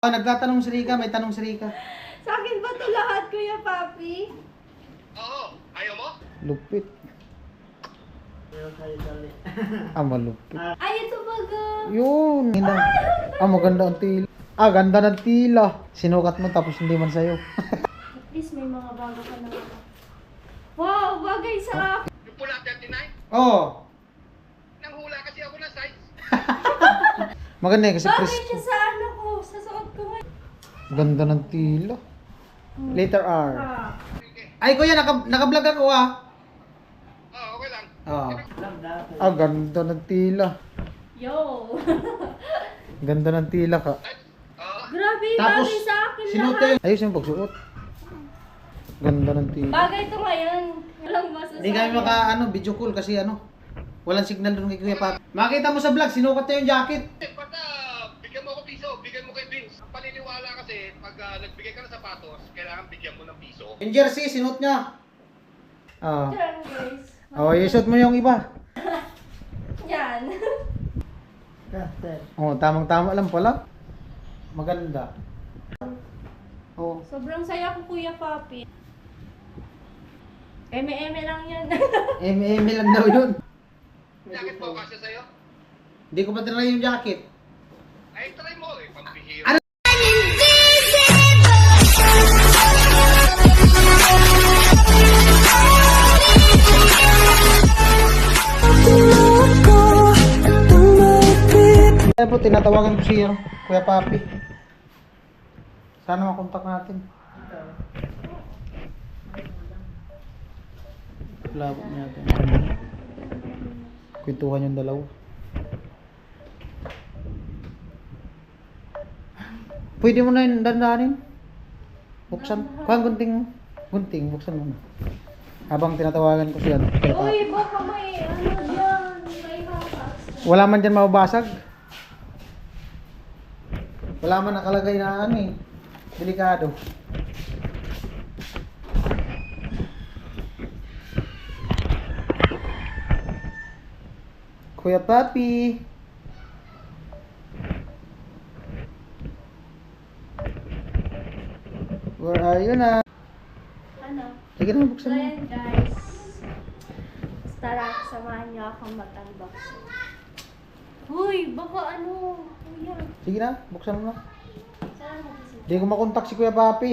Oh, nagtatanong si Rika, may tanong si Rika. Sa akin ba ito lahat, Kuya Papi? Oo. Ayaw mo? Lupit. Malupit. Ay, ito baga. Yun. Maganda ang tila. Ganda ng tila. Sinukat mo tapos hindi man sa'yo. At least may mga bago ka na. Wow, bagay sa akin. Yung pula 39? Oo. Nanghula kasi ako ng size. Maganda yun kasi Bagay crisp. siya sa ano ko, sa suot ko ngayon. Ganda ng tila. Letter R. Ah. Ay kuya, naka-vlog ako ah. Oo, okay lang. Ganda ng tila. Yo. Ganda ng tila ka. Oo. Grabe, Tapos, bagay sa akin sinuot lahat. yun. Ayos yung pagsuot. Ganda ng tila. Bagay ito ngayon. Walang masasabi. Hindi kami video call kasi walang signal doon kay Kuya Papi. Makita mo sa vlog, sinukat niya yung jacket. Basta, bigyan mo ako piso, bigyan mo kay Vince. Ang paniniwala kasi, pag nagbigay ka ng sapatos, kailangan bigyan mo ng piso. Yung jersey, sinuot niya. Yan, guys. Isuot mo yung iba. Yan. Tamang-tama lang pala. Maganda. Sobrang saya ko, Kuya Papi. Eme-eme lang yan. Eme lang daw yun. Jacket mo, kasya sa'yo? Hindi ko pa tinry yung jacket. Ay, try mo eh, pampihira. Kaya po, tinatawagan ko siya, Kuya Papi. Sana makontak natin. Labo niya natin. Kwentuhan yung dalawa. Pwede mo na yung dandanin. Buksan. Kuhaan gunting. Buksan mo na. Habang tinatawagan ko siya. Uy, baka may ano dyan. May hakas. Wala man dyan mababasag. Wala man nakalagay na delikado. Kuya Papi. Where are you na? Ano? Sige na, buksan So mo. yan, guys. Tara, samahan niyo akong mag-unbox. Uy, baka ano, kuya. Sige na, buksan mo na. Saan mo kasi? Hindi ko makontak si Kuya Papi.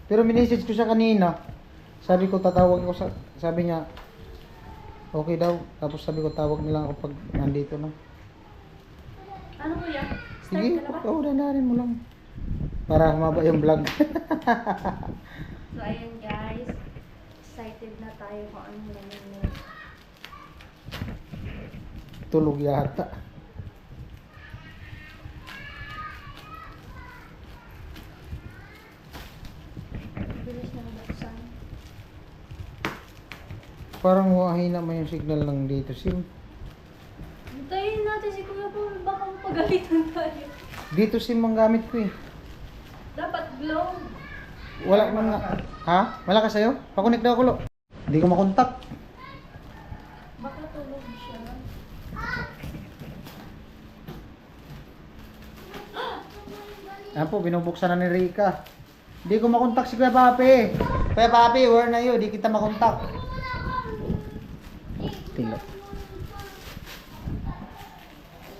Pero minessage ko siya kanina. Sabi ko tatawag ko sabi niya okay daw. Tapos sabi ko tawag na lang ako pag nandito na. Ano kuya? Start Sige, ka na ba? dandanin mo lang. Para humaba yung vlog. So ayan guys. Excited na tayo kung ano naman yun. Tulog yata. Bilis na nabuksan. Parang wahina naman yung signal ng dito sim. Hintayin natin si Kuya Paul. Baka mapagalitan tayo. Dito sim ang gamit ko eh. Dapat glow. Wala man nga. Ha? Wala ka sa'yo? Pakunik daw ako lo. Hindi ko makontak. Baka tulog siya. Yan po, binubuksan na ni Rika. Hindi ko makontak si Kuya Papi. Kuya Papi, where na yun? Di kita makontak. Tilo.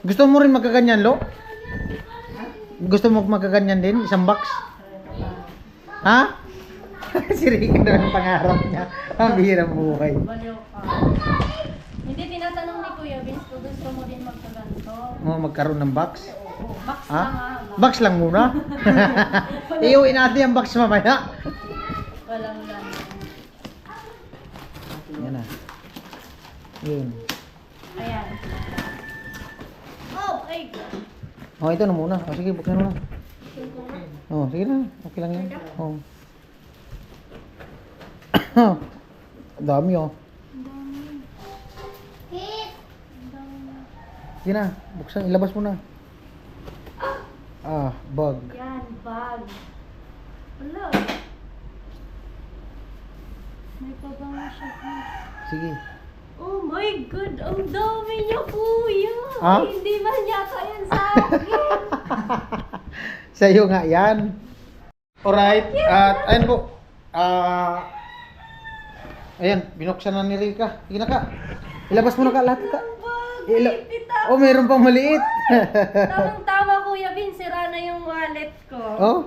Gusto mo rin magkaganyan, Lo? Gusto mo magkaganyan din? Isang box? Ha? Si Rika na ang pangarap niya. Ang bihirang buhay. Baliw ka. Hindi, tinatanong ni Kuya Vince kung gusto mo din magkaganto. Magkaroon ng box? Oo, box Ha? lang ha. Box lang muna? Iuwi natin ang box mamaya. Walang lang. Yan na. Yun. Ayan. Oh, ay. Oh, ito na muna. Oh, sige, buksan mo na. Oh, sige na. Okay lang yan. Oh. Dami oh. Sige na, buksan, ilabas mo na. Bag. Yan, bag. Wala. May pabango siya. Sige. Oh my God, ang dami niya, kuya. Ha? Hindi man yata yan sa akin. Sa'yo nga yan. Alright, at ayun po. Ayan, binuksan na ni Rika. Sige na ka. Ilabas mo na ka lahat ka. Oh, mayroon pang maliit. Tamang-tama, Kuya Bin. Sira na yung wallet ko. Oh?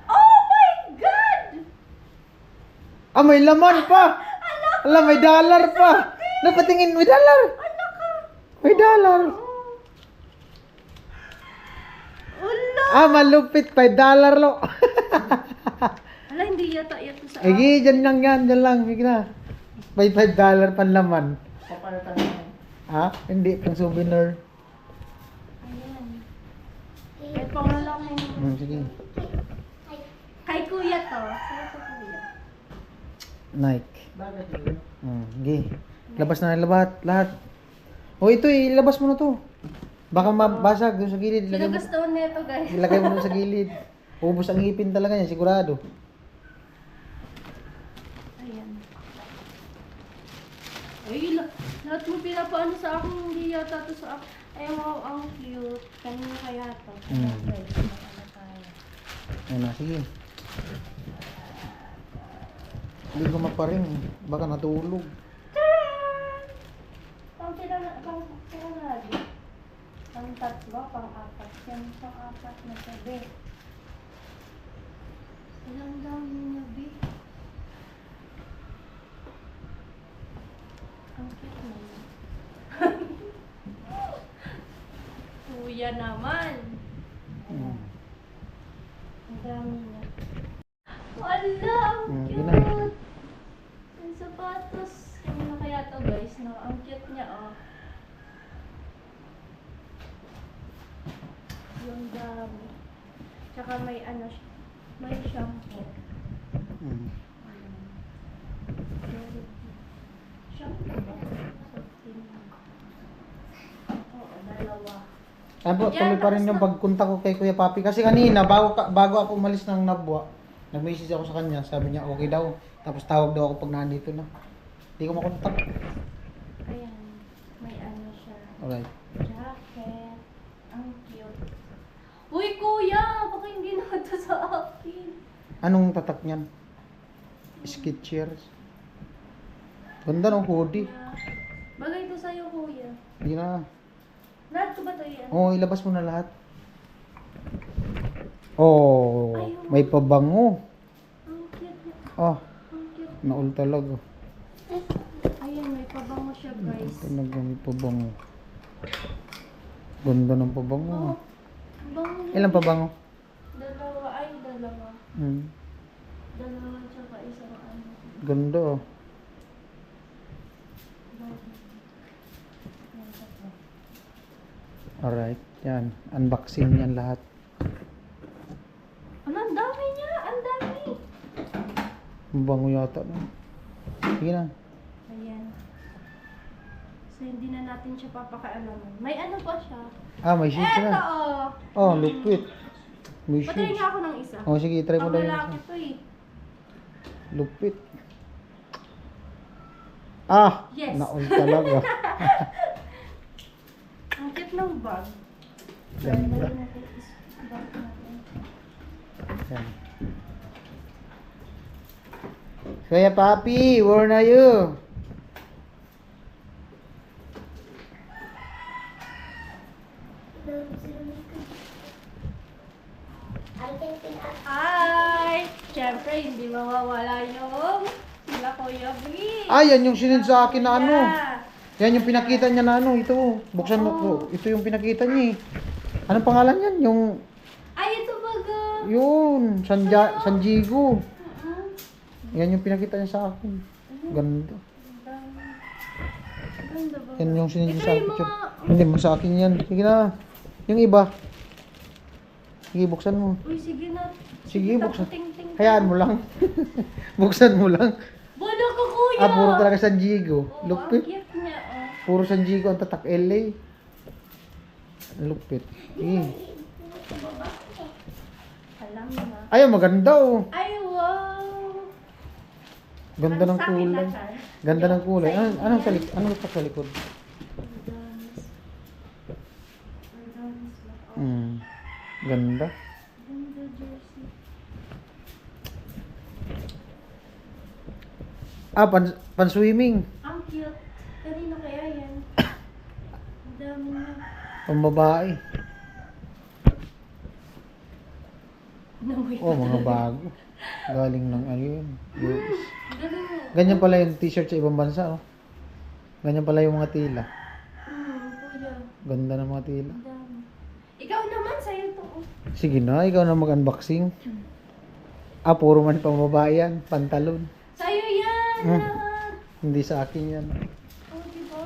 Oh my God! Ah, may laman pa. Ala, may dollar pa. Napatingin, may dollar. May dollar. Ulo! Ah, malupit. $5 lo. Ala, hindi yata ito sa Egi, dyan lang yan. Dyan lang. Sige na. May $5 pan laman. Papalatan mo. Ha? Hindi, pang souvenir. Ayan. Kahit pangalaki. Sige. Kay Kuya to. Sino sa Kuya? Nike. Sige. Labas na lahat. O ito, ilabas mo na to. Baka mabasag doon sa gilid. Sino gusto nito, guys? Ilagay mo doon sa gilid. Ubus ang ngipin talaga niya, sigurado. Ayan. Ay, lahat mo pinapaano sa akin, hindi yata to sa akin. Ay, wow, ang cute. Kanina kaya to. Guys, ano tayo. Ayun na, sige. Hindi ko maparing. Baka natulog. Pang lagi. Pang tatlo, pang apat. Yan, pang apat na sabi. Ilang dami niya, B. Ang cute naman. Kuya naman. Hmm. Ang dami niya. Wala, ang Yun na. cute. Yung sapatos. Ano kaya to, guys? No? Ang cute niya, oh. Yung dami. Tsaka may ano siya. May shampoo. Hmm. Shampoo ba? Oo, dalawa. Ano po, tuloy pa rin yung pagkunta ko kay Kuya Papi. Kasi kanina, bago ako umalis ng Nabwa, nag-message ako sa kanya. Sabi niya, okay daw. Tapos tawag daw ako pag nandito na. Hindi ko makontak. Ayan. May ano siya. Alright. Jacket. Ang cute. Uy, kuya! Baka hindi na ito sa akin. Anong tatak niyan? Skechers. Ganda ng hoodie. Bagay ito sa'yo, kuya. Hindi na. Lahat ko ba ito yan? Oo, ilabas mo na lahat. Oh, may pabango. Ang cute niya. Oh, Ang cute. naul talaga. Ayan, may pabango siya, guys. Talaga may pabango. Ganda ng pabango. Oh, bango niya. Ilang pabango? Dalawa. Ay, dalawa. Dalawa tsaka isang ano. Ganda oh. Yan, tatlo. Alright, yan. Unboxing yan lahat. Ano, ang dami niya! Ang dami! Mabango yata. No? Sige na. Ayan. So, hindi na natin siya papakaalaman. May ano pa siya? Ah, may shades Eto, na. oh! Oh, lupit. May Patry shades. nga ako ng isa. Oh, sige, try mo Pang daw yung lalaki isa. to eh. Lupit. Ah! Yes. Naul talaga. Ang cute ng bag. Ganda. Bag natin. Yan. Kuya Papi, where are you? Hi! Siyempre, hindi mawawala yung sila Kuya B. Ah, yan yung sinend sa akin na ano. Yeah. Yan yung pinakita niya na ano. Ito, buksan mo ko. Ito yung pinakita niya eh. Anong pangalan yan? Yung, Ay, ito baga. yun, Sanjigo. Yan yung pinakita niya sa akin. Ganda. Ganda ba? Yan yung sinend niya sa Ito akin. yung mga... Hindi mo sa akin yan. Sige na. Yung iba. Sige, buksan mo. Uy, sige na. Sige, buksan. Ting-ting. Hayaan mo lang. Buksan mo lang. Bodo ko, kuya! Ah, puro talaga Sanjigo. Oo, Lupit. ang cute niya, oh. Puro Sanjigo ang tatak LA. Lupit. Alam mo na. Ay, maganda oh. Ay, wow! Ganda ng Sa akin kulay. na, Char. Ganda ng kulay. Sa inyo Anong yan. sa likod? Anong sa likod? Ordanis. Ordanis lang. Oh. Hmm. Ganda. jersey. Ah, pan swimming. Ang cute. Kanino kaya yan? Ang dami na. Pambabae. Namoy Oh, mga bago. Galing ng ano yun. US. Galing. Ganyan pala yung t-shirt sa ibang bansa, oh. Ganyan pala yung mga tila. Kuya. Ganda ng mga tila. Ang dami. Ikaw naman, sa'yo to. Oh. Sige na, ikaw na mag-unboxing. Ah, puro man pambabae yan. Pantalon. Sa'yo yan! Hmm. Lahat. Hindi sa akin yan. Oh, diba?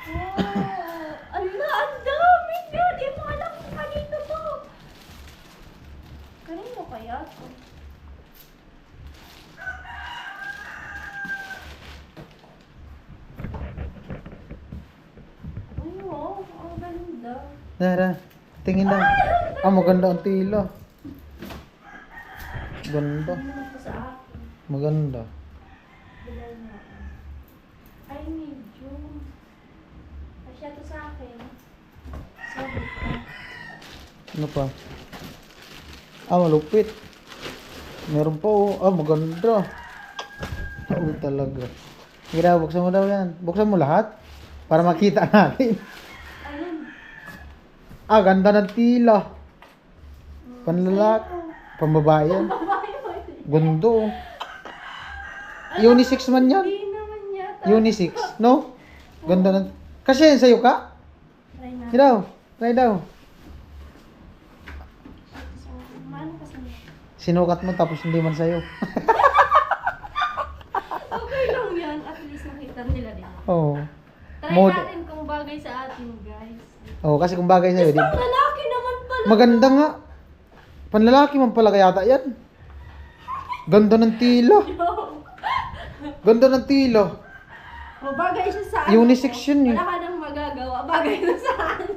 Wow! Ala, ang dami nga! Di mo alam kung kanino to. Kanino kaya to? Ay, wow! Ang ganda. Tara, tingin na. Ah, maganda ang tila. Ganda. Ano to sa akin? Maganda. Bilal na ako. Ay, medium. Asya to sa akin. Sabi ko. Ano pa? Ah, malupit. Meron pa, oh. Ah, maganda. Oo, talaga. Sige daw, buksan mo daw yan. Buksan mo lahat. Para makita natin. Ayun. Ah, ganda ng tila. Panlalak. Pambabae yan. Babae mo ito. Ganda, oh. Unisex man yan. Hindi naman yata. Unisex, no? Ganda ng... Kasi yan sa'yo ka? Try na. Sige daw. Try daw. Maano kasi niya? Sinukat mo tapos hindi man sa'yo. Okay lang yan. At least nakita nila din. Oo. Try Mod- natin kung bagay sa atin, guys. Oo, kasi kung bagay sa'yo, di Pang lalaki naman pala. maganda nga. Panlalaki man pala yata yan. Ganda ng tila. Ganda ng tila. O, bagay siya sa atin. Unisex yun eh. Wala ka nang magagawa. Bagay na sa atin.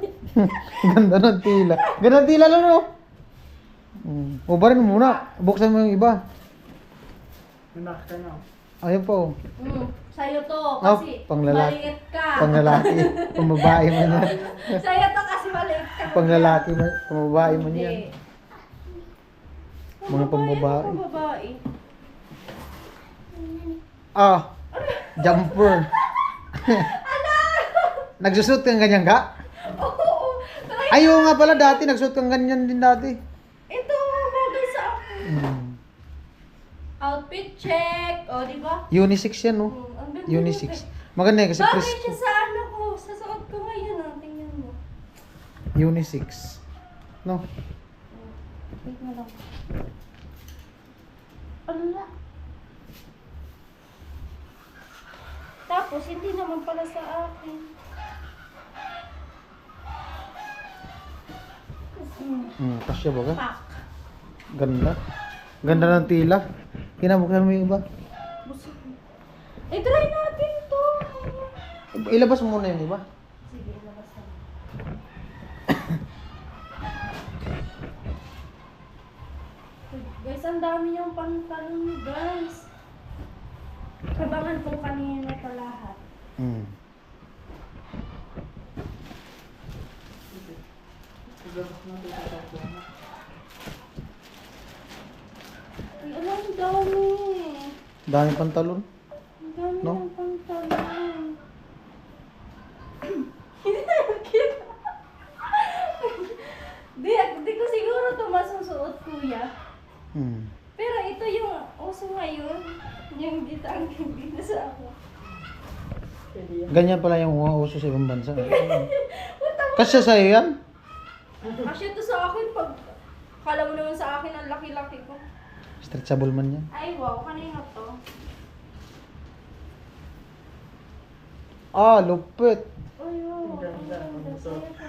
Ganda ng tila. Ganda ng tila lang, no? O ba rin muna. Buksan mo yung iba. Ayun po. Sa'yo to. Oh, Kasi panglalaki. maliit ka. Panglalaki. Pambabae man yan. Sa'yo to kasi maliit ka. Panglalaki man. Pambabae man yan. Hindi. Mga pambabae. Pambabae. Ah, jumper. Nagsusot kang ganyan ka? Oo. Ayaw nga pala dati, nagsusot kang ganyan din dati. Ito, bagay sa akin. Outfit check. O, di ba? Unisex yan, no? Ang ganda Unisex. nito. Maganda yan kasi Bagay presko. siya sa ano ko. Sa suot ko ngayon. Tingnan mo. Unisex. No? Wait mo lang. Ala. Tapos, hindi naman pala sa akin. Kasya ba ka? Pak. Ganda. Ganda ng tila. Kinabuksan mo yung iba. Busog. Eh, try natin to. Ilabas mo muna yung iba. Sige, labas na. Guys, ang dami niyang pantalon, guys. Abangan ko kanina pa lahat. Ay, alam, ang dami. Dami pantalon. Ang dami No? ng pantalon. Cute. Di ko siguro ito masusuot, kuya. Pero ito yung uso ngayon. Yung dito ang dito sa ako. Ganyan pala yung mga uso sa ibang bansa. Kasya sa'yo yan? Kasi ito sa akin pag kala mo naman sa akin ang laki-laki ko. Stretchable man yan. Ay wow, kanina to. Ah, lupit. Ay wow, ang ganda. Sa'yo pa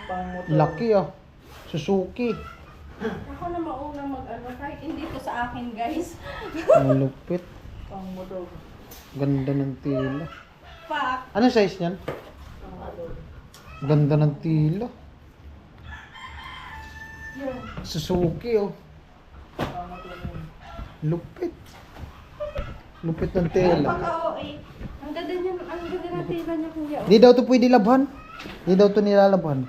ba? Laki ah. Suzuki. Ako na maunang mag-ano kahit hindi to sa akin, guys. Malupit. Ganda ng tila. Fuck. Ano size niyan? Ganda ng tila. Yun. Suzuki oh. Lupit. Lupit ng tela. Pagka-OA. Ang ganda niya, ang ganda ng tela niya, kuya. Di daw to pwede labhan. Di daw to nilalabhan.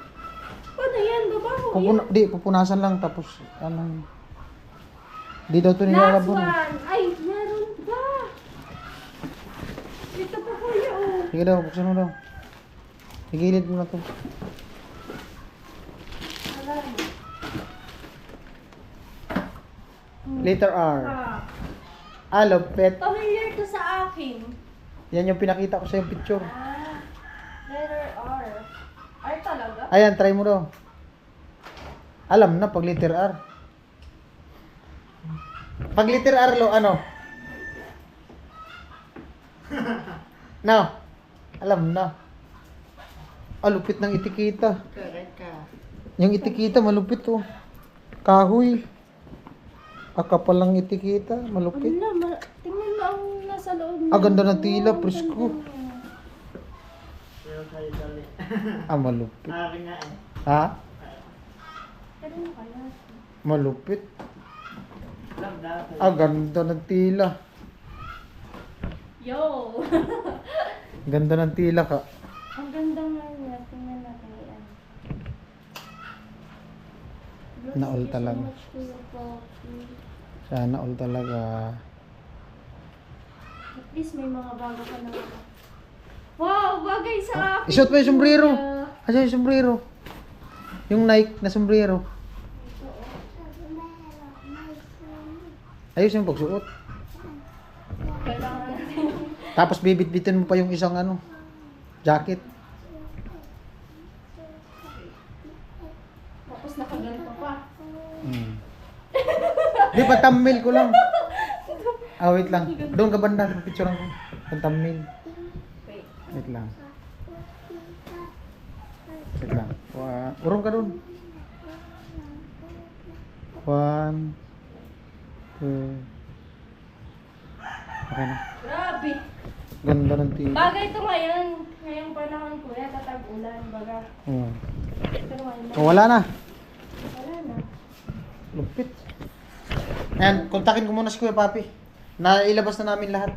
Paano yan? Babaho Pupunasan lang tapos ano. Di daw to Last nilalabon. one. Ay, meron pa. Ito pa kuya oh. Sige daw, buksan mo daw. Igilid mo na to. Alam. Letter R. Ah, Lupit. familiar to sa akin. Yan yung pinakita ko sa yung picture. Ah, letter R. R talaga? Ayan, try mo daw. Alam na pag letter R. Pag letter R lo, ano? No. Alam na. Lupit ng itikita. Yung itikita, malupit oh. Kahoy. Kapal lang itikita, malupit. Ano, tingnan mo ang nasa loob. Ganda ng tila, presko. Malupit. Ha? Ganun kaya. Malupit. Ganda ng tila. Yo! Ganda ng tila ka. Ang ganda nga niya. Tingnan natin yan. Naol Thank you talaga. so much to your coffee. Sana all talaga. At least may mga bago ka na. Wow! Bagay sa akin! Isuot mo yung sombrero. kuya. Asa yung sombrero? Yung Nike na sombrero. Ayos yung pagsuot. Kailangan natin. Tapos bibit-bitin mo pa yung isang ano, jacket. Tapos nakaganto pa. Di ba thumbnail ko lang? Wait lang. Doon ka banda, picturean ko. Yung thumbnail. Wait. Wait lang. Wait lang. Urong ka doon. 1, 2. Okay na. Grabe! Ganda ng tila. Bagay ito ngayon. Ngayong panahon kuya, tatag-ulan. Baga. Pero ngayon, Wala na. wala na. Lupit. Ayan, kontakin ko muna si Kuya Papi. Nailabas na namin lahat.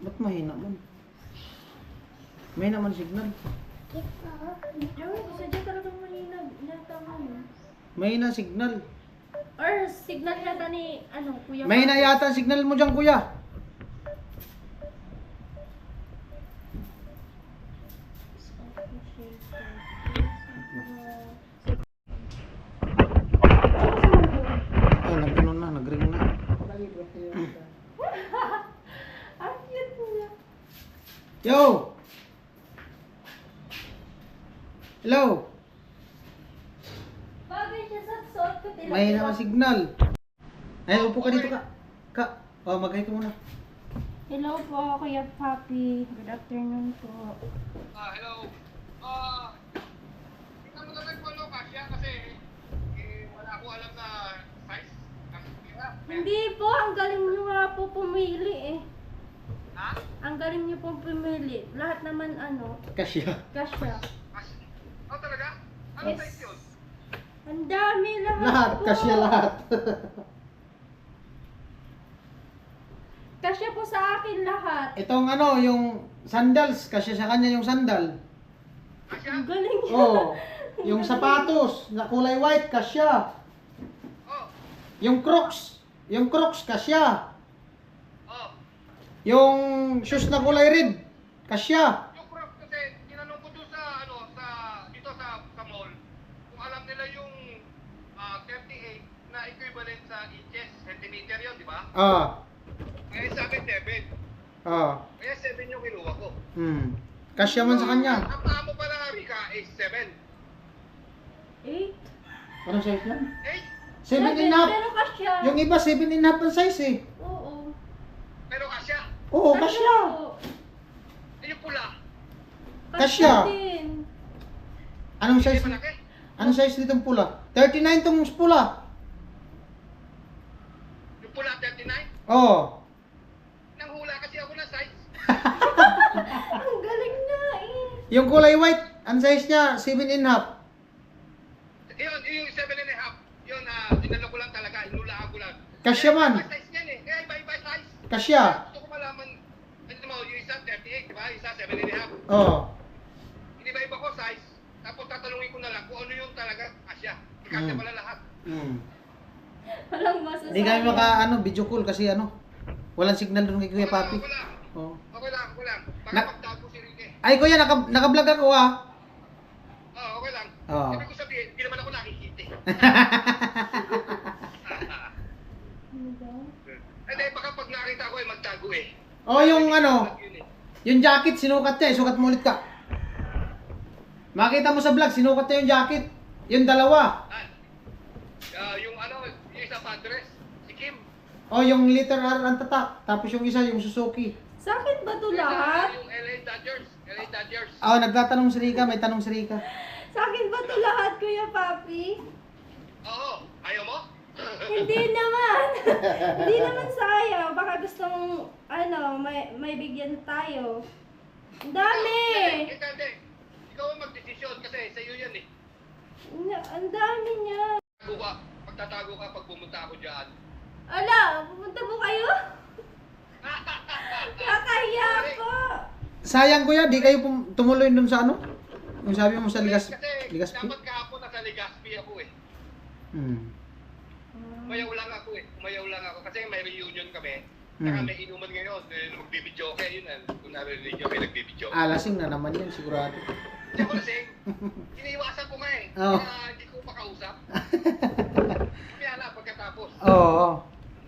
Ba't mahina man? Mahina man signal. Yung sadya talagang mahina. Tama yun. Mahina signal. Or signal yata ni, kuya. Mahina yata ang signal mo dyan, Kuya. Ay, nag-ano na, nag-ring na. Ang cute niya. Yo! Hello! Bagay siya sa suot ko. Mahina ang signal. Ay, upo ka dito ka. Mag-hi ka muna. Hello po, Kuya Papi. Good afternoon po. Hello. Tingnan mo naman po, no, Kasya, kasi wala ko alam na size. Hindi po, ang galing niyo nga po pumili eh. Ha? Ang galing niyo po pumili. Lahat naman Kasya. kasya. Oh, talaga? Ano Yes. size yun? Ang dami Lahat, po. kasya lahat. Kasya po sa akin lahat. Itong yung sandals, kasya sa kanya yung sandal. Kasya? Ang galing niya. Oh, yung sapatos na kulay white, kasya. Oh, Yung Crocs, kasya. oh. Yung shoes na kulay red, kasya. Yung crop kasi, tinanong ko doon dito sa mall, kung alam nila yung 38 na equivalent sa inches, centimeter yun, di ba? Kaya sa akin 7. Kaya 7 yung kinuha ko. Kasya man sa kanya. Ang paa mo pala, Rika, is 7. 8? Anong size yan? 8? 7 and a half. Pero kasya. Yung iba, 7 and a half ang size eh. Oo. Pero kasya. Oo, kasya. po. Yung pula. Kasya. din. Anong Hindi size? malaki. Anong size nitong pula? 39 tong pula. Yung pula 39. Oh. Nanghula kasi ako ng size. Ang galing na eh. Yung kulay white, ang size niya, 7 and a half. Yung 7 and a half. Yun, tinanong ko lang talaga. Hinulaan ko lang. Kasya man. Kaya iba size niyan eh. Kaya iba size. Kasya. Gusto ko malaman 7.5. Oo. Iniba-iba ko size, tapos tatanungin ko na lang kung ano yung talaga kasya. Kasya pala lahat. Walang masasabi. Hindi kami video call kasi walang signal doon kay Kuya Papi. Okay lang. Oo. Okay lang, okay lang. Baka Na- magtago si Ricky. Ay Kuya, naka-vlog ako Okay lang. Oo. Ibig ko sabihin, hindi naman ako nakikita. Ano ba? Hindi, baka pag nakita ko magtago eh. Oh, yung Yun eh. yung jacket, sinukat niya. Sukat mo ulit ka. Makita mo sa vlog, sinukat niya yung jacket. Yung dalawa. Yung isa Padres, si Kim. Oh, yung letter R ang tatak. Tapos yung isa, yung Suzuki. Sa akin ba ito lahat? Yung LA Dodgers. Oh, nagtatanong si Rika. May tanong si Rika. Sa akin ba ito lahat, Kuya Papi? Oo, ayaw mo? Hindi naman. Hindi naman sayang. Baka gusto mong, may bigyan tayo. Ang dami. Hindi. Ikaw ang magdesisyon kasi sa'yo yan eh. Ang dami niya. Magtatago ka pag pumunta ako dyan. Ala, pumunta po kayo? Kakahiya po. Sayang Kuya, di kayo tumuloy dun sa Yung sabi mo sa Kasi Ligaspi. dapat kahapon nasa Ligaspi ako eh. Umayaw lang ako kasi may reunion kami. Saka may inuman ngayon. Magbibidyo kayo yun. Kung narinig nyo kayo nagbibidyo. Lasing na naman yan sigurado. Hindi ako lasing. Iniiwasan ko nga eh. Oo. Kaya hindi ko makausap. Kaya na pagkatapos. Oo.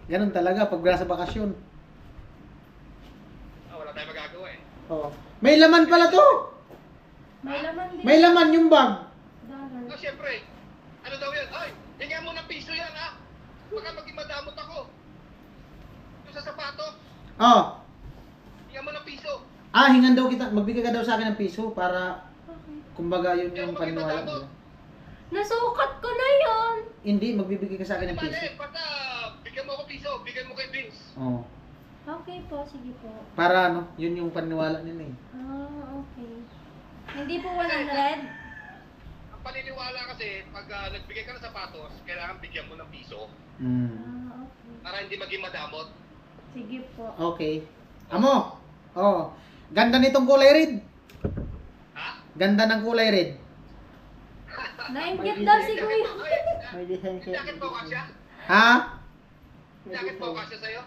Ganun talaga pag nasa bakasyon. Wala tayong magagawa eh. Oo. May laman pala to. May laman din. May laman yung bag. Dahan. Siyempre. Ano daw yan? Ay, hinga mo ng piso yan ha. Baka maging madamot ako. Yung sa sapato, Oh. hinga mo ng piso. Hingan daw kita. Magbigay ka daw sa akin ng piso para kumbaga yun yung paniniwala nila. Nasukat ko na yon. Hindi, magbibigay ka sa akin ng piso. Mali, basta bigyan mo ako piso, bigyan mo kay Vince. Oo. Okay po, sige po. Para yun yung paniniwala nila eh. Okay. Hindi po 100? Ang paniniwala kasi, pag nagbigay ka ng sapatos, kailangan bigyan mo ng piso Okay. para hindi maging madamot. Sige po. Okay. Amo. Oh. Ganda nitong kulay red. Ha? Ganda ng kulay red. Nainggit daw si Kuya. Yung jacket mo kasya? Ha? Yung jacket mo kasya sa'yo?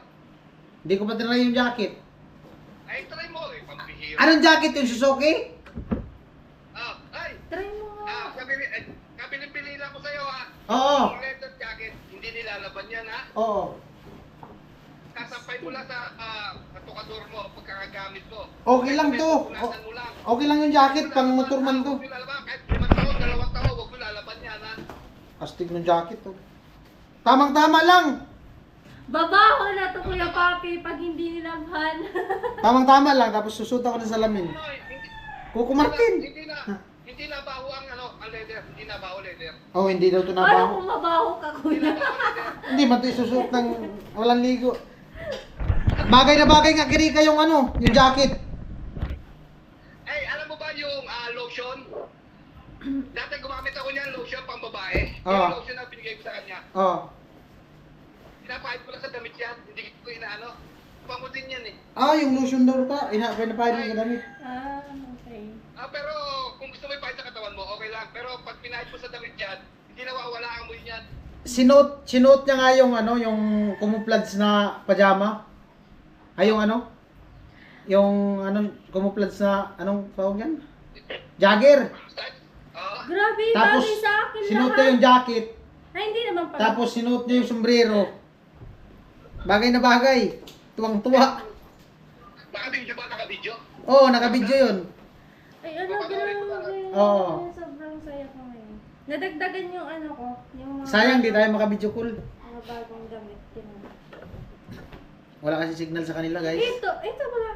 Hindi ko pa tinry yung jacket. Ay, try mo eh, pampihira. Anong jacket yung Suzuki? Try mo nga. Kabilin-pili lang ko sa'yo ha. Oo. Yung leather jacket, hindi nilalaban yan ha. Oo. Sasampay mo lang sa tukador mo, pagkakagamit mo. Okay lang to. Punasan mo lang. Okay lang yung jacket, pang motorman to. Huwag mo lalaban, kahit 5 taon, 2 taon, huwag mo lalaban yan ha. Astig ng jacket to. Tamang-tama lang. Babaho na to Kuya Papi pag hindi nilabhan. Tamang-tama lang, tapos susot ako ng salamin. Kuko Martin. Hindi na baho ang leather. Hindi na baho leather. Oh, hindi daw to Ano nabaho. kung mabaho ka Kuya? Hindi, man to isusot ng walang ligo. Bagay na bagay nga kiri yung yung jacket. Ay, alam mo ba yung lotion? Dati gumamit ako niyan, lotion pang babae. Oo. Yung lotion na binigay ko sa kanya. Oh. Pinapahid ko lang sa damit yan. Hindi ko inaano. Pango din yan eh. Yung lotion daw ka. Pinapahid mo sa damit. Okay. Pero kung gusto mo ipahid sa katawan mo, okay lang. Pero pag pinahid mo sa damit yan, hindi nawawala ang amoy niyan. Sinuot niya nga yung yung camouflage na pajama. Ay yung yung camouflage na anong tawag yan? Jagger. Grabe, Tapos bagay sa akin sinuot niya lahat. yung jacket. Ay, hindi naman pala. Tapos sinuot niya yung sombrero. Bagay na bagay. Tuwang-tuwa. Naka-video ba? Naka-video? Oo, naka-video yun. Ay, grabe. Oo. Sobrang saya ko ngayon. Nadagdagan yung ko. Yung mga, Sayang, di tayo maka-video call. mga bagong damit. Wala kasi signal sa kanila, guys. Ito wala.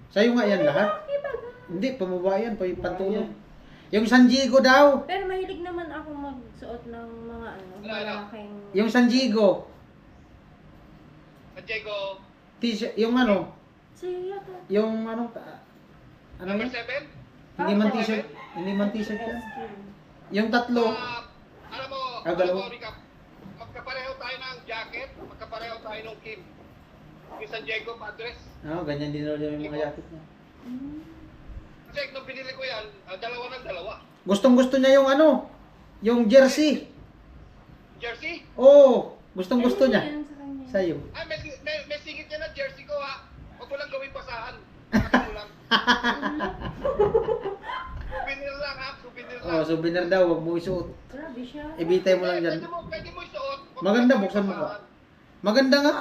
Sa'yo nga yan lahat. Hindi, pamaba yan. Pantulong. Yung San Diego daw. Pero mahilig naman ako magsuot ng mga malaking... Yung San Diego. Diego, T-shirt, yung Sige yata. yung ano number yan? 7? Hindi man t-shirt. Hindi man t-shirt yan. Yung tatlo. Alam mo, dalawa. Rica, magkapareho tayo ng jacket, magkapareho tayo ng Kim. Yung San Diego Padres. Ganyan din daw yung mga jacket niya. yan, dalawa ng dalawa. Gustong gusto niya yung ano, yung jersey. Jersey? Oo, gustong gusto Ayun niya. yun sa kanya. Sa'yo. Ah, may singit niya na jersey ko ha. Huwag mo lang gawin pasahan. Bakit mo lang? Souvenir lang ha, souvenir lang. Oh, souvenir daw, wag mo isuot. Grabe siya. Ibitay mo lang dyan. Pwede mo isuot. Huwag mo Maganda, lang buksan mo ka. pasahan. Maganda nga,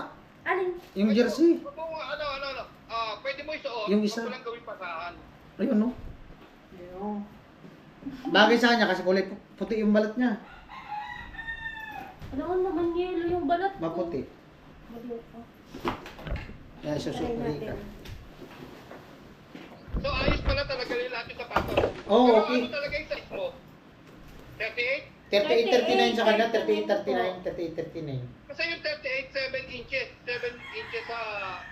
Alin? yung jersey. Huwag mo, ano. Pwede mo isuot. Yung isa. Huwag mo lang gawin pasahan. Ayun, no? Bagay sa kanya kasi kulay puti yung balat niya. Ano naman yelo yung balat ko? Maputi. Balat ko. Kaya isusot Try mo natin. ka. So, ayos pala talaga yung lahat yung sapatos. Oo, Pero okay. ano talaga yung size mo? 38? 38-39 sa kanya, 38-39 38-39. Kasi yung 38, 7 inches. 7 inches sa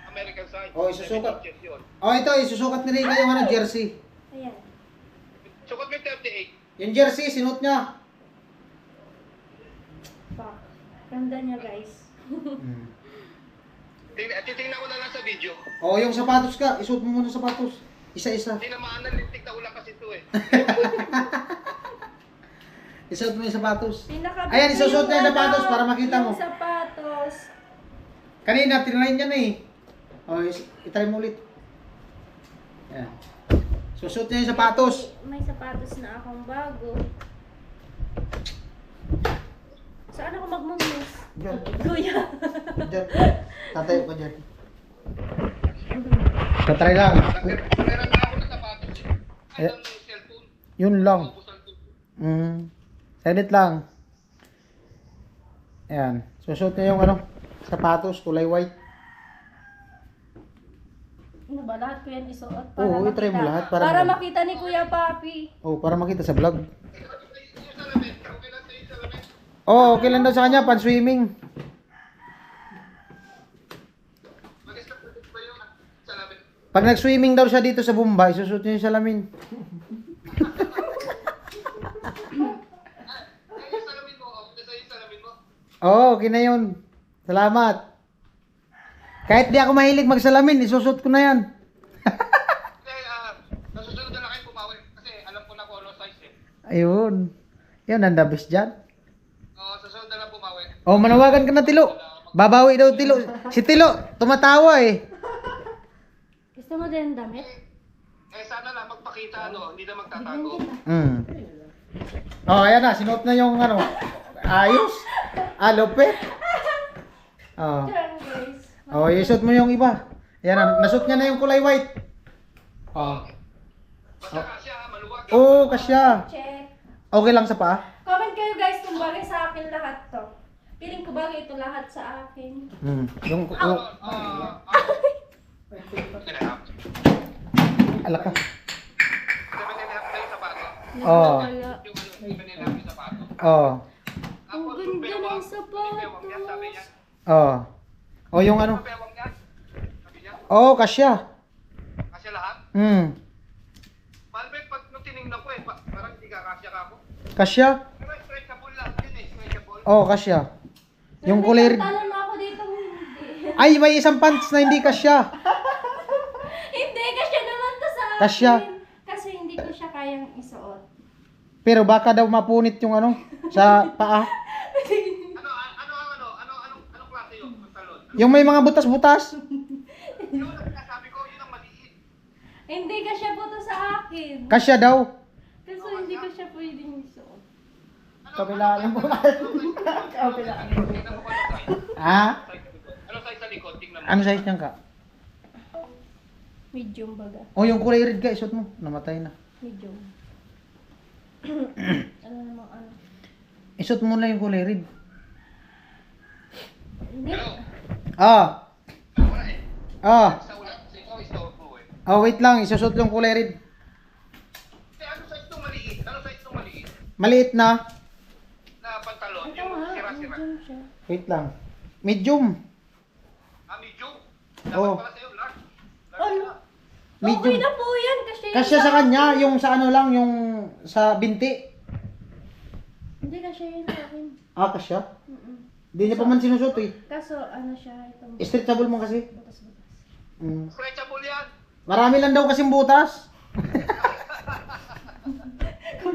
American size. Oh, isusukat. 7 inches yun. Oh, ito, isusukat ni Rika yung ano, jersey. Ayan. Sukat mo yung 38. Yung jersey, sinuot niya. Fuck. Ganda niya guys. Titingnan ko na lang sa video. Oh, yung sapatos ka, isuot mo muna sapatos. Isa-isa. Tinamaan ng lintik na ulang kasi ito eh. Isuot mo yung sapatos. Pinaka- Ayan, isusuot na yung ano, sapatos para makita mo. Yung sapatos. Kanina, tinry niya na eh. Oh, itry mo ulit. Ayan. Susuot niya yung sapatos. May sapatos na akong bago. Saan ako magmumus? Diyan. Kuya. Diyan. Tatayo ka dyan. Tatry lang. Meron na ako ng sapatos eh. Ay, ng cellphone. Yun lang. Ubusan ko. Edit lang. Ayan. Susuot niya yung ano, sapatos, kulay white. Ano ba? Lahat ko yan isuot Oo, i-try mo lahat para para mag- makita ni Kuya Papi. Oh, para makita sa vlog. Yung salamin. Okay lang sa'yo yung salamin. Oh, okay lang daw sa kanya, pan swimming. Mag-stop ba yung salamin? Pag nag-swimming daw siya dito sa Bombay, susuot niya yung salamin. Ay, yung salamin mo. Okay sa'yo yung salamin mo. Oo, okay na yun. Salamat. Kahit di ako mahilig magsalamin, isusot ko na yan. Kasi, nasusunod na lang kayo pumawi. Kasi alam ko na kung ano size eh. Ayun. Yan, ang the best dyan. Susunod na lang pumawi. Oh, manawagan ka na, Tilo. Babawi daw, Tilo. Si Tilo, tumatawa eh. Gusto mo din damit? Sana lang magpakita hindi na magtatago. Oh, ayan na, sinuot na yung ano. Ayos. Lupit. Oh. Diyan guys. Oh, isuot mo yung iba. Ayan na, nasuot niya na yung kulay white. Oh. Basta kasya, maluwag. Oh, kasya. Check. Okay lang sa paa? Comment kayo guys kung bagay sa akin lahat to. Piling ko bagay ito lahat sa akin. Yung, alaka. 7.5 na yung sapato. Oh. Nakakala. Yung 7.5 yung sapato. Oh. Ang ganda ng sapatos. Oh. Oh, yung ano. Bewang yan. Sabi niya. Oh, kasya. Kasi lahat. Malbet, pag nung tinignan ko parang hindi kakasya ka ako. Kasya? Pero stretchable lang yun eh, stretchable. Oh, kasya. Yung kulay red. Talon na ako dito hindi. Ay, may isang pants na hindi kasya. Hindi, kasya naman to sa akin. Kasya. Kasi hindi ko siya kayang isuot. Pero baka daw mapunit yung ano, sa paa. Anong klase yun? Ang talon? Yung may mga butas-butas. Yun ang sinasabi ko, yun ang maliit. Hindi kasya po to sa akin. Kasya daw. Kasi hindi ko siya pwedeng isuot. Kabilaan mo. Kabilaan. Tingnan mo pa yung size. Ha? Ano size sa likod? Tingnan mo. Ano size niyan ka? Medium baga. Oh, yung kulay red ka, isuot mo. Namatay na. Medium. Ano namang ano? Isuot mo na yung kulay red. Hindi. Ah. Wala eh. Ah. Sa ulat. Kasi ikaw is store blue eh. Oh, wait lang. Isusot yung kulay red. Ano size itong maliit? Ano size itong maliit? Maliit na. Na pantalon, Ito yung nga, sira-sira. medium siya. Wait lang. Medium. Medium? Oo. Dapat pala sa'yo, large. Ano? Okay Medium. na po yan kasi Kasya sa kanya, yung sa ano lang, yung sa binti. Hindi kasya yun sa akin. Ah, kasya? Mm-mm. Hindi niya pa man sinusot eh. Kaso ano siya, itong Stretchable mo kasi. butas-butas. Mm. Stretchable yan. Marami lang daw kasing butas.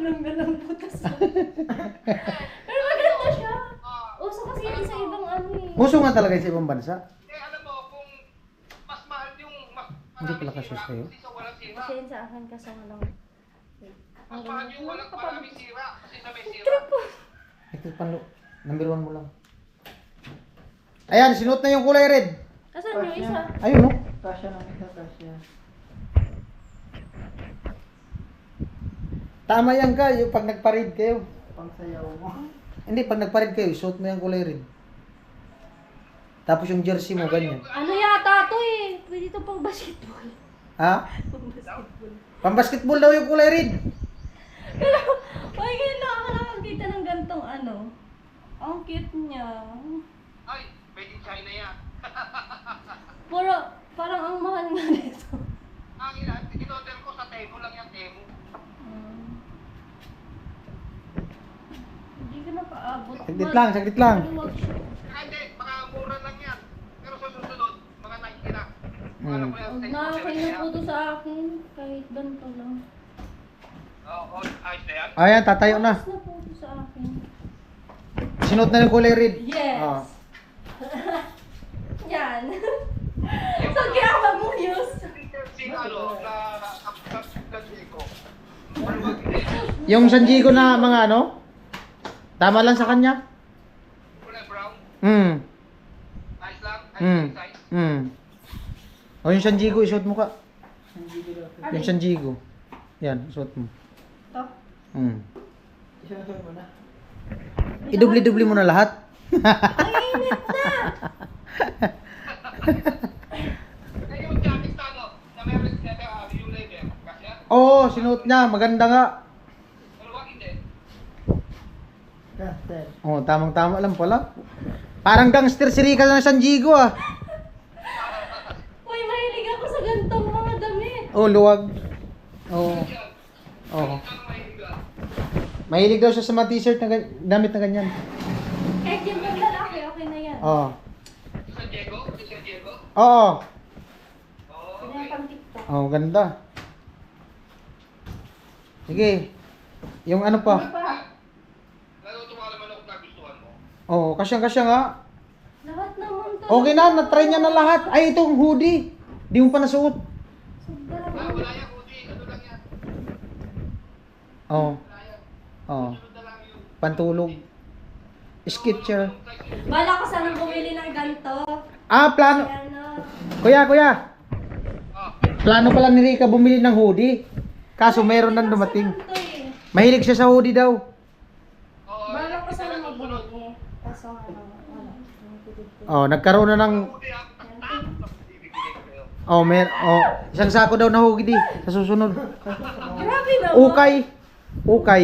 Walang butas. Pero maganda siya. Uso kasi yun sa ibang ano eh. Uso nga talaga sa ibang bansa. alam mo, kung mas mahal yung Hindi pala kasi sa'yo. kasi sa walang sira. Kasi yun sa akin kasi walang... Mas mahal yung maraming sira kasi sa may sira. Trip po. Ito panlo. Number 1 mo lang. Ayan, sinuot na yung kulay red. Asan yung isa? Ayun, no? Kasya ng isa, kasya. Tama yan ka, yung pag nagparid kayo. Pangsayaw mo. Hindi, pag nagparid kayo, suot mo yung kulay red. Tapos yung jersey mo, ganyan. Ano yata to eh? Pwede to pang basketball. Ha? Pang basketball. Pang-basketball daw yung kulay red. Pero, ay ngayon lang ako nakakita ng gantong ano. Ang cute niya. Ay, pwede China yan. Pero, parang ang mahal nga nito. Ang ina, in-order ko sa Temu lang yan, Temu. Hindi ka na paabot. Saglit lang. Maluwag siya. Hindi, baka mura lang yan. Pero sa susunod, mga 90 na. Mm. Huwag na kayo na po to sa akin. Kahit ganito lang. Oo, ayos na yan. Ayan, tatayo na. Ayos na po to sa akin. Sinuot na yung kulay red. Yes! Oh. Yan. So, kaya mamuyos. Si ano, na ko. Yung Sanjigo na mga ano, tama lang sa kanya. Kulay brown, Hmm. ayos lang, Hmm. ayos size. Hmm. O yung Sanjigo, isuot mo ka. Hindi ko daw. Ano Yung Sanjigo. Yan, isuot mo. To. Hmm. Isunod mo na. Idubli-dubli mo na lahat. Ang init na! Eh, yung jacket na ano, na meron yung label, kasi yan, Oo, sinuot niya. Maganda nga. pero wag hindi. Caster. Oh, tamang-tama lang pala. Parang gangster si Rica ng Sanjigo ah. Uy, mahilig ako sa gantong mga damit. Oh, luwag. Oo. Yan, Oo. ano mahihiga. Mahilig daw siya sa mga t-shirt na damit na ganyan. Kahit yung pang lalaki, okay na yan. Oo. Sa Diego? Sa Diego? Oo. Oo, Pwede okay. yung pang TikTok. Oh, ganda. Sige. Yung ano pa? Ano pa? Naluto ka naman ako nagustuhan mo. Oo, kasyang-kasya nga. Lahat naman to. Okay na, na-try niya na lahat. Ay, itong hoodie. Di mo pa nasuot. Sobrang Wala yan, Udi. Ano lang yan? Oo. Wala yan. Oo. Sunod na lang yun. Pantulog. Sketcher. Bala ko sanang bumili ng ganto. Ah, plano. Ano? Kuya. Ah, Plano pala ni Rica bumili ng hoodie. Kaso meron nang dumating. Ganto eh. Mahilig siya sa hoodie daw. oo. Bala ko Isa sanang lang susunod. mabumili. Kaso ano, wala. Oh, nagkaroon na ng Udi, ah. Ibibigay ko kayo. isang sako daw na hoodie sa susunod. Grabe naman. Ukay.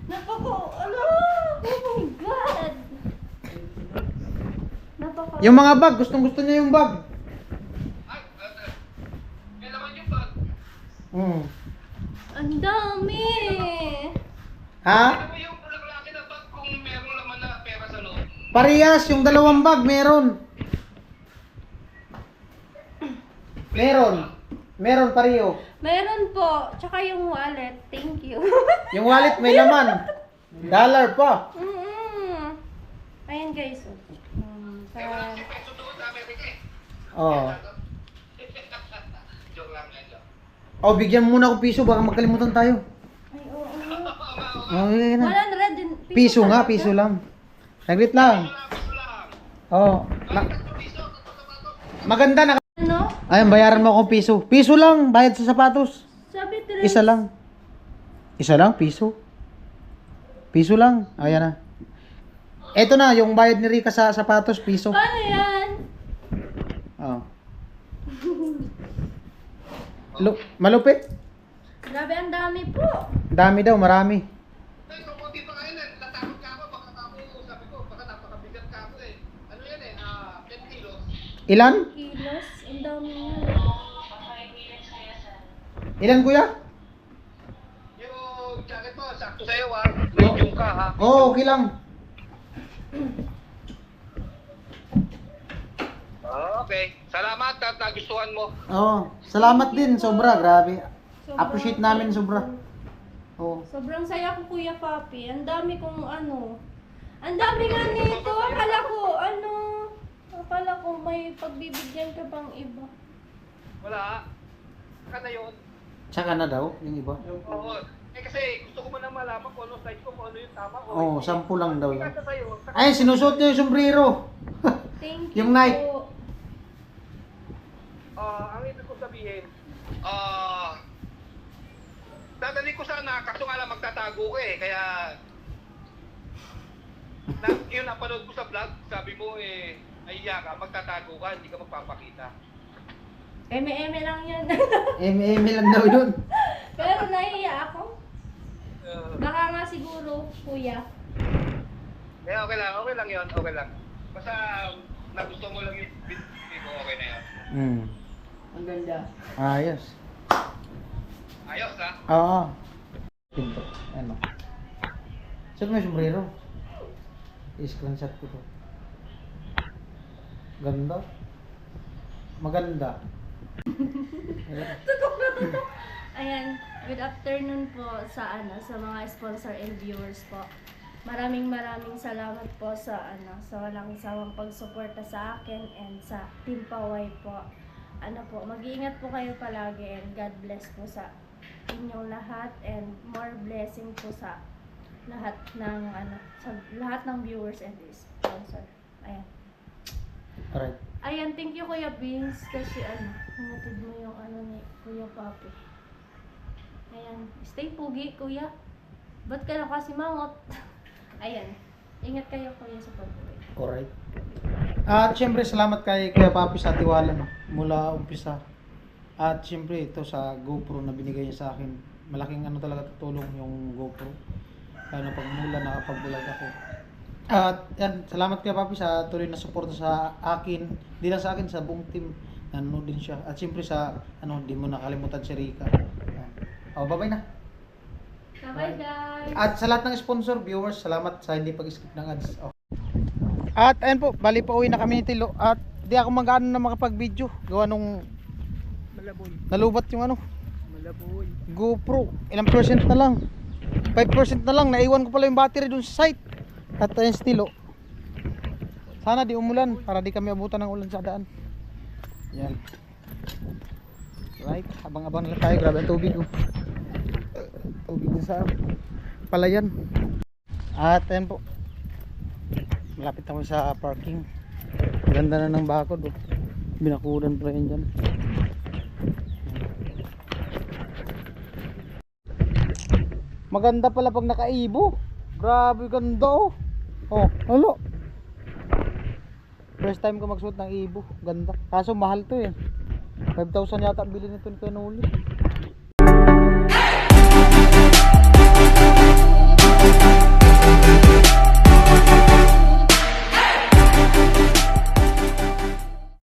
Napako, ano? Oh my God. Napaka... Yung mga bag, gustong-gusto niya yung bag. Ay, may laman yung bag. Mm. Ang dami. Ha? Ano mo yung lalaki na bag kung meron laman na pera sa loob? Parehas, yung dalawang bag, meron. Meron pareho. Meron po. Tsaka yung wallet. Thank you. Yung wallet may laman. Dollar pa. Ayan guys. Eh, wala si peso doon sa Amerika eh. Oh. Joke lang yan, joke. Oh, bigyan mo muna ako piso, baka magkalimutan tayo. Ay, oo. Oh, bigyan na. 100 din. Piso nga, piso lang. Saglit lang. Piso lang. Oh. Bakit 3 piso? Tatlo sapatos. Maganda na. Ano? Ayun, bayaran mo akong piso. Piso lang, bayad sa sapatos. Sabi Isa lang. Isa lang, piso. Piso lang. Ayan na. Eto na, yung bayad ni Rica sa sapatos, piso. Paano yan? Oh. Malupit. Grabe, ang dami po. Dami daw, marami. Ay, kung hindi pa kayo na, natakot ka ako, baka ako, sabi ko, baka napakabigat ka ako eh. Ano yan eh, 10 kilos. Ilan? Kilos. Ang dami yan. Ilan, kuya? Yung jacket mo, sakto sa'yo ah. Medium ka ha. Oo, okay lang. Okay. Salamat at nagustuhan mo. Oo, salamat din, sobra, grabe. Appreciate namin, sobra. Oo. Sobrang saya ko, Kuya Papi. Ang dami kong ano. Ang dami nga nito. Akala ko may pagbibigyan ka pang iba. Wala. Saka na yun. Tsaka na daw, yung iba. Oo. Eh kasi gusto ko man lang malaman kung ano size ko, kung ano yung tama ko. Oo, 10 lang daw yan. Kasi sa'yo. Ay, sinusuot niya yung sombrero. Thank you Yung Nike. po. Ang ibig ko sabihin, dadali ko sana, kaso nga lang magtatago ko eh, kaya yun napanood ko sa vlog, sabi mo ahiya ka, magtatago ka, hindi ka magpapakita. Eme-eme lang yan. Eme lang daw yun. Pero nahiya ako. Uh, Baka nga siguro, Kuya. okay lang yun, okay lang. Basta nagusto mo lang yung video ko, okay na yun. Ang ganda. Ayos. Ayos ha? Oo. Pinto. Ano? Saan mo yung sombrero? I-screenshot ko to. Ganda. Maganda. Ayan, good afternoon po sa mga sponsor and viewers po. Maraming salamat po sa sa walang isawang pagsuporta sa akin and sa Team Paway po. Mag-iingat po kayo palagi and God bless po sa inyong lahat and more blessing po sa lahat ng viewers and sponsor. Ayan. Alright. Ayan, thank you Kuya Vince kasi hinatid mo yung ni Kuya Papi. Ayan, stay pugi Kuya. Ba't ka na kasi mangot? Ayan, ingat kayo Kuya sa pag-uwi. Alright. At syempre salamat kay Kuya Papi sa tiwala no, mula umpisa. At syempre ito sa GoPro na binigay niya sa akin. Malaking talaga tutulong yung GoPro. Kaya pagmula nakapag-vlog ako. At yan, salamat kay Papi sa tuloy na suporta sa akin. Hindi lang sa akin, sa buong team. Nanonood din siya. At syempre sa di mo nakalimutan si Rika. Yan. Bye-bye na. Bye guys! At sa lahat ng sponsor, viewers, salamat sa hindi pag-skip ng ads. At ayun po, bali pa uwi na kami ni Tilo. At di ako mag-ano na makapag-video. Gawa nung Malaboy. nalubat yung Malaboy. GoPro. Ilang percent na lang? 5% na lang. Naiwan ko pala yung battery dun sa site. At ayun si Tilo. Sana di umulan para di kami abutan ng ulan sa daan. Yan. Right, abang-abang na lang tayo. Grabe ang tubig. Tubig din sa palayan. At ayun po, malapit ako sa parking. Ganda na ng bakod. Binakudan pa rin dyan. Maganda pala pag nakaibo. Grabe ganda oh. Oh, halo. First time ko magsuot ng ibo. Ganda. Kaso mahal to eh. 5,000 yata bili nito ni Kanuli.